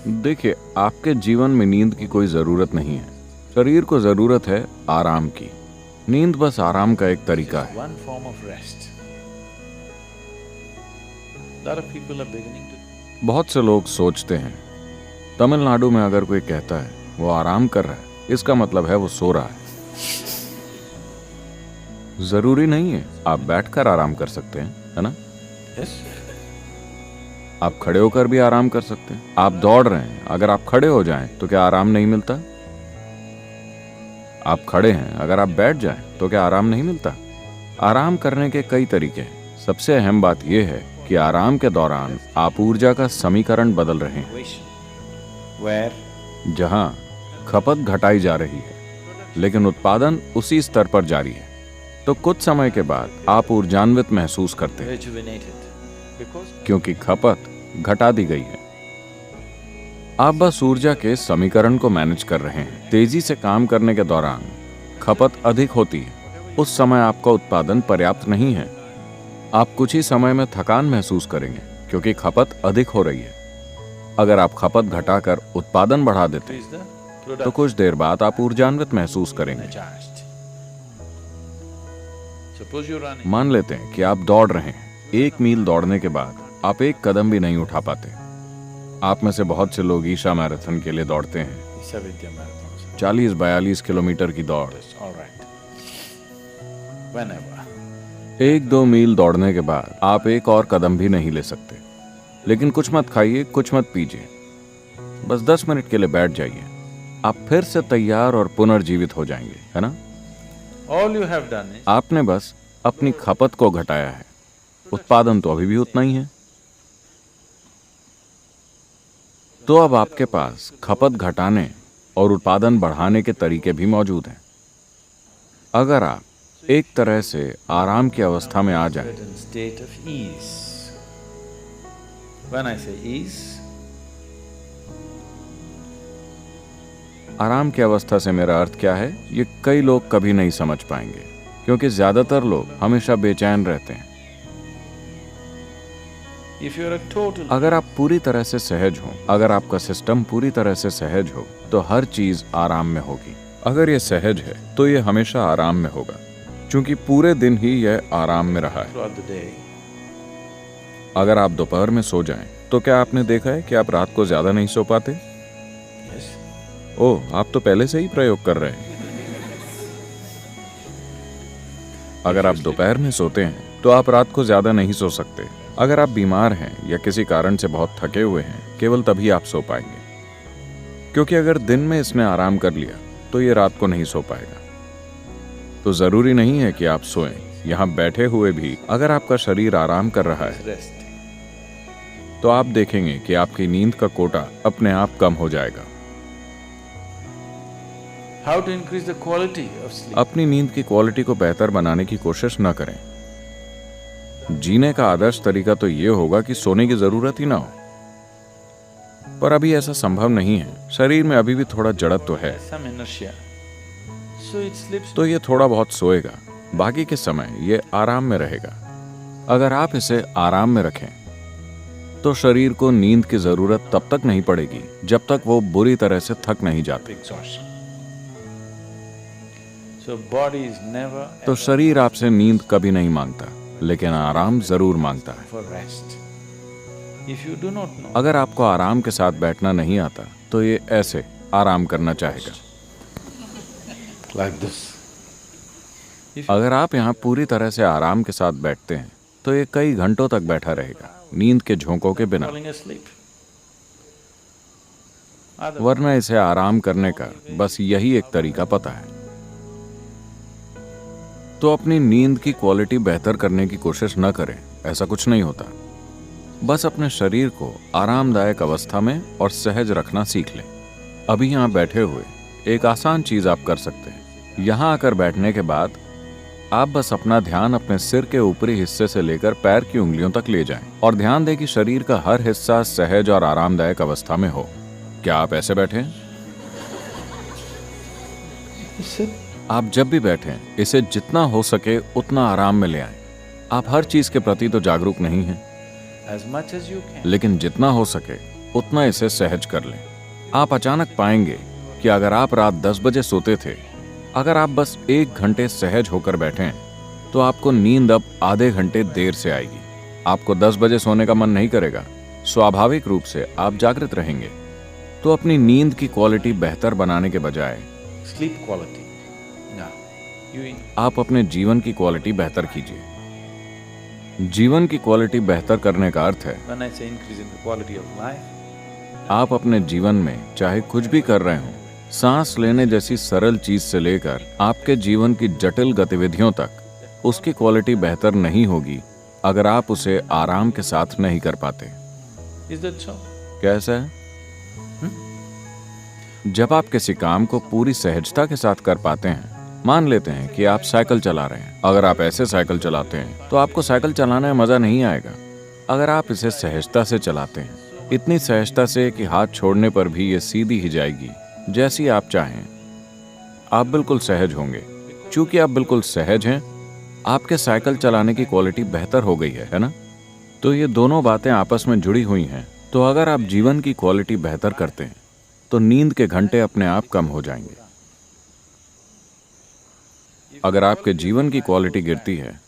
देखिए, आपके जीवन में नींद की कोई जरूरत नहीं है। शरीर को जरूरत है आराम की। नींद बस आराम का एक तरीका है। One form of rest. Lot of people are beginning to. बहुत से लोग सोचते हैं, तमिलनाडु में अगर कोई कहता है वो आराम कर रहा है, इसका मतलब है वो सो रहा है। जरूरी नहीं है, आप बैठकर आराम कर सकते हैं, है ना? Yes. आप खड़े होकर भी आराम कर सकते हैं। आप दौड़ रहे हैं, अगर आप खड़े हो जाएं तो क्या आराम नहीं मिलता? आप खड़े हैं, अगर आप बैठ जाएं तो क्या आराम नहीं मिलता? आराम करने के कई तरीके हैं। सबसे अहम बात यह है कि आराम के दौरान आप ऊर्जा का समीकरण बदल रहे हैं। Where जहां खपत घटाई जा रही है लेकिन उत्पादन उसी स्तर पर जारी है, तो कुछ समय के बाद आप ऊर्जान्वित महसूस करते हैं rejuvenated. Because क्योंकि खपत घटा दी गई है। आप बस ऊर्जा के समीकरण को मैनेज कर रहे हैं। तेजी से काम करने के दौरान खपत अधिक होती है। उस समय आपका उत्पादन पर्याप्त नहीं है। आप कुछ ही समय में थकान महसूस करेंगे क्योंकि खपत अधिक हो रही है। अगर आप खपत घटाकर उत्पादन बढ़ा देते increase the हैं तो production. कुछ देर बाद आप ऊर्जान्वित महसूस करेंगे। Charged. Suppose you're running. मान लेते हैं कि आप दौड़ रहे हैं। 1 मील दौड़ने के बाद आप एक कदम भी नहीं उठा पाते। आप में से बहुत से लोग ईशा मैराथन के लिए दौड़ते हैं। Isavidya marathons. 40-42 किलोमीटर की दौड़। All right. Whenever. 1-2 मील दौड़ने के बाद आप एक और कदम भी नहीं ले सकते। लेकिन कुछ मत खाइए, कुछ मत पीजिए, बस 10 मिनट के लिए बैठ जाइए। आप फिर से तैयार और पुनर्जीवित हो जाएंगे, है ना? All you have done is आपने बस अपनी खपत को घटाया है, उत्पादन तो अभी भी उतना ही है। तो अब आपके पास खपत घटाने और उत्पादन बढ़ाने के तरीके भी मौजूद हैं। अगर आप एक तरह से आराम की अवस्था में आ जाएं, certain state of ease. When I say ease, आराम की अवस्था से मेरा अर्थ क्या है, ये कई लोग कभी नहीं समझ पाएंगे क्योंकि ज्यादातर लोग हमेशा बेचैन रहते हैं। if you're a total अगर आप पूरी तरह से सहज हो, अगर आपका सिस्टम पूरी तरह से सहज हो, तो हर चीज आराम में होगी। अगर ये सहज है तो ये हमेशा आराम में होगा, क्योंकि पूरे दिन ही यह आराम में रहा है। throughout the day, अगर आप दोपहर में सो जाएं, तो क्या आपने देखा है कि आप रात को ज्यादा नहीं सो पाते? yes, ओह, आप तो पहले से ही प्रयोग कर रहे हैं। अगर आप दोपहर में सोते हैं तो आप रात को ज्यादा नहीं सो सकते। अगर आप बीमार हैं या किसी कारण से बहुत थके हुए हैं, केवल तभी आप सो पाएंगे, क्योंकि अगर दिन में इसने आराम कर लिया तो ये रात को नहीं सो पाएगा। तो जरूरी नहीं है कि आप सोएं। यहाँ बैठे हुए भी अगर आपका शरीर आराम कर रहा है rest. तो आप देखेंगे कि आपकी नींद का कोटा अपने आप कम हो जाएगा। How to increase the quality of sleep? अपनी नींद की क्वालिटी को बेहतर बनाने की कोशिश न करें। जीने का आदर्श तरीका तो ये होगा कि सोने की जरूरत ही ना हो, पर अभी ऐसा संभव नहीं है। शरीर में अभी भी थोड़ा जड़त्व है, Some inertia. So it slips. तो ये थोड़ा बहुत सोएगा, बाकी के समय ये आराम में रहेगा। अगर आप इसे आराम में रखें तो शरीर को नींद की जरूरत तब तक नहीं पड़ेगी जब तक वो बुरी तरह से थक नहीं जाते। Exhaustion. So body is never तो ever शरीर आपसे नींद कभी नहीं मांगता, लेकिन आराम जरूर मांगता है। for rest. If you do not know, अगर आपको आराम के साथ बैठना नहीं आता तो ये ऐसे आराम करना चाहेगा। like this. अगर आप यहाँ पूरी तरह से आराम के साथ बैठते हैं तो ये कई घंटों तक बैठा रहेगा, नींद के झोंकों के बिना। Falling asleep. वरना इसे आराम करने का बस यही एक तरीका पता है। तो अपनी नींद की क्वालिटी बेहतर करने की कोशिश न करें, ऐसा कुछ नहीं होता। बस अपने शरीर को आरामदायक अवस्था में और सहज रखना सीख लें। अभी यहाँ बैठे हुए एक आसान चीज आप कर सकते हैं। यहाँ आकर बैठने के बाद आप बस अपना ध्यान अपने सिर के ऊपरी हिस्से से लेकर पैर की उंगलियों तक ले जाएं और ध्यान दें कि शरीर का हर हिस्सा सहज और आरामदायक अवस्था में हो। क्या आप ऐसे बैठे? आप जब भी बैठें, इसे जितना हो सके उतना आराम में ले आएं। आप हर चीज के प्रति तो जागरूक नहीं हैं, as much as you can. लेकिन जितना हो सके उतना इसे सहज कर लें। आप अचानक पाएंगे कि अगर आप रात 10 बजे सोते थे, अगर आप बस 1 घंटे सहज होकर बैठें, तो आपको नींद अब आधे घंटे देर से आएगी। आपको 10 बजे सोने का मन नहीं करेगा, स्वाभाविक रूप से आप जागृत रहेंगे। तो अपनी नींद की क्वालिटी बेहतर बनाने के बजाय Sleep quality. Now, you आप अपने जीवन की क्वालिटी बेहतर कीजिए। जीवन की क्वालिटी बेहतर करने का अर्थ है when I say increase in the quality of life, आप अपने जीवन में चाहे कुछ भी कर रहे हो, सांस लेने जैसी सरल चीज से लेकर आपके जीवन की जटिल गतिविधियों तक, उसकी क्वालिटी बेहतर नहीं होगी अगर आप उसे आराम के साथ नहीं कर पाते। is that so? कैसा है? जब आप किसी काम को पूरी सहजता के साथ कर पाते हैं, मान लेते हैं कि आप साइकिल चला रहे हैं। अगर आप ऐसे साइकिल चलाते हैं तो आपको साइकिल चलाने में मजा नहीं आएगा। अगर आप इसे सहजता से चलाते हैं, इतनी सहजता से कि हाथ छोड़ने पर भी ये सीधी ही जाएगी जैसी आप चाहें, आप बिल्कुल सहज होंगे। चूंकि आप बिल्कुल सहज हैं, आपके साइकिल चलाने की क्वालिटी बेहतर हो गई है ना? तो ये दोनों बातें आपस में जुड़ी हुई हैं। तो अगर आप जीवन की क्वालिटी बेहतर करते हैं तो नींद के घंटे अपने आप कम हो जाएंगे। अगर आपके जीवन की क्वालिटी गिरती है,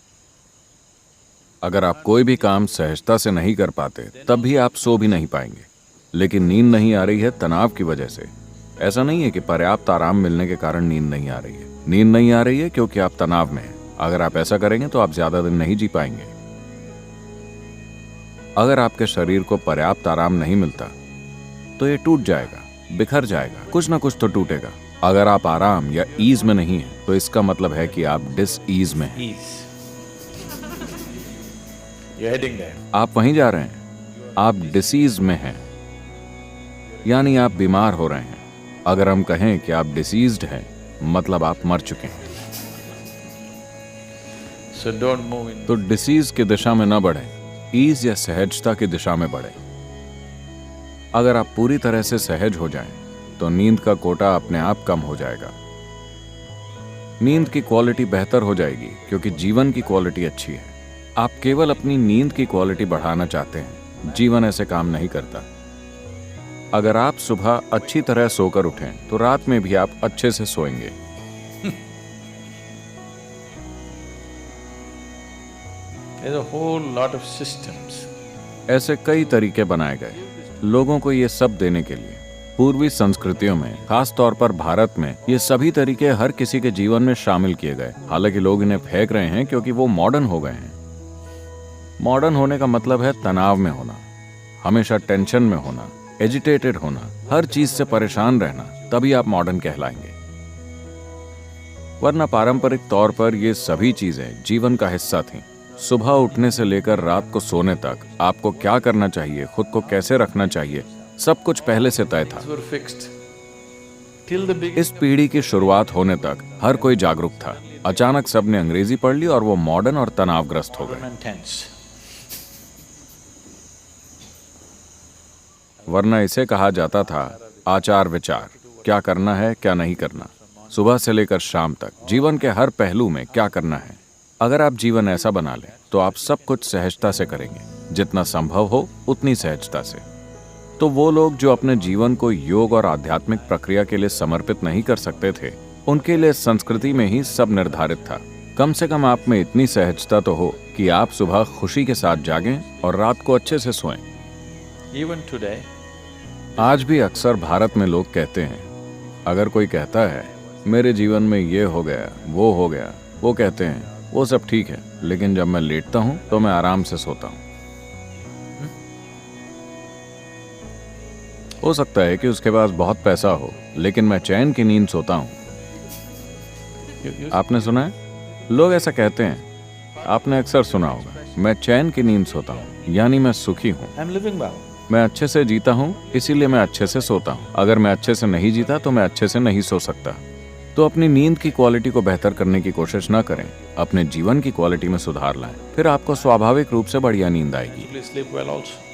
अगर आप कोई भी काम सहजता से नहीं कर पाते, तब भी आप सो भी नहीं पाएंगे। लेकिन नींद नहीं आ रही है तनाव की वजह से। ऐसा नहीं है कि पर्याप्त आराम मिलने के कारण नींद नहीं आ रही है। नींद नहीं आ रही है क्योंकि आप तनाव में हैं। अगर आप ऐसा करेंगे तो आप ज्यादा दिन नहीं जी पाएंगे। अगर आपके शरीर को पर्याप्त आराम नहीं मिलता तो ये टूट जाएगा, बिखर जाएगा, कुछ ना कुछ तो टूटेगा। अगर आप आराम या ईज में नहीं हैं, तो इसका मतलब है कि आप डिस ईज में हैं। ease. You're heading there. आप वहीं जा रहे हैं, आप डिसीज में हैं, यानी आप बीमार हो रहे हैं। अगर हम कहें कि आप डिसीज्ड हैं, मतलब आप मर चुके हैं। So don't move in. तो डिसीज की दिशा में न बढ़े, ईज या सहजता की दिशा में बढ़े। अगर आप पूरी तरह से सहज हो जाएं, तो नींद का कोटा अपने आप कम हो जाएगा। नींद की क्वालिटी बेहतर हो जाएगी क्योंकि जीवन की क्वालिटी अच्छी है। आप केवल अपनी नींद की क्वालिटी बढ़ाना चाहते हैं, जीवन ऐसे काम नहीं करता। अगर आप सुबह अच्छी तरह सोकर उठें तो रात में भी आप अच्छे से सोएंगे। There's a whole lot of systems. ऐसे कई तरीके बनाए गए लोगों को ये सब देने के लिए। पूर्वी संस्कृतियों में, खास तौर पर भारत में, ये सभी तरीके हर किसी के जीवन में शामिल किए गए। हालांकि लोग इन्हें फेंक रहे हैं क्योंकि वो मॉडर्न हो गए हैं। मॉडर्न होने का मतलब है तनाव में होना, हमेशा टेंशन में होना, एजिटेटेड होना, हर चीज से परेशान रहना, तभी आप मॉडर्न कहलाएंगे। वरना पारंपरिक तौर पर ये सभी चीजें जीवन का हिस्सा थीं। सुबह उठने से लेकर रात को सोने तक आपको क्या करना चाहिए, खुद को कैसे रखना चाहिए, सब कुछ पहले से तय था। These were fixed. Till the big इस पीढ़ी की शुरुआत होने तक हर कोई जागरूक था। अचानक सबने अंग्रेजी पढ़ ली और वो मॉडर्न और तनावग्रस्त हो गए। and tense. वरना इसे कहा जाता था आचार विचार, क्या करना है क्या नहीं करना, सुबह से लेकर शाम तक जीवन के हर पहलू में क्या करना है। अगर आप जीवन ऐसा बना लें तो आप सब कुछ सहजता से करेंगे, जितना संभव हो उतनी सहजता से। तो वो लोग जो अपने जीवन को योग और आध्यात्मिक प्रक्रिया के लिए समर्पित नहीं कर सकते थे, उनके लिए संस्कृति में ही सब निर्धारित था। कम से कम आप में इतनी सहजता तो हो कि आप सुबह खुशी के साथ जागें और रात को अच्छे से सोएं। Even today, आज भी अक्सर भारत में लोग कहते हैं, अगर कोई कहता है मेरे जीवन में ये हो गया वो हो गया, वो कहते हैं वो सब ठीक है, लेकिन जब मैं लेटता हूं तो मैं आराम से सोता हूं। हो सकता है कि उसके पास बहुत पैसा हो, लेकिन मैं चैन की नींद सोता हूं। आपने सुना है? लोग ऐसा कहते हैं, आपने अक्सर सुना होगा, मैं चैन की नींद सोता हूं, यानी मैं सुखी हूं। I'm living well. मैं अच्छे से जीता हूं, इसीलिए मैं अच्छे से सोता हूं। अगर मैं अच्छे से नहीं जीता तो मैं अच्छे से नहीं सो सकता। तो अपनी नींद की क्वालिटी को बेहतर करने की कोशिश न करें, अपने जीवन की क्वालिटी में सुधार लाएं, फिर आपको स्वाभाविक रूप से बढ़िया नींद आएगी। Please sleep well also.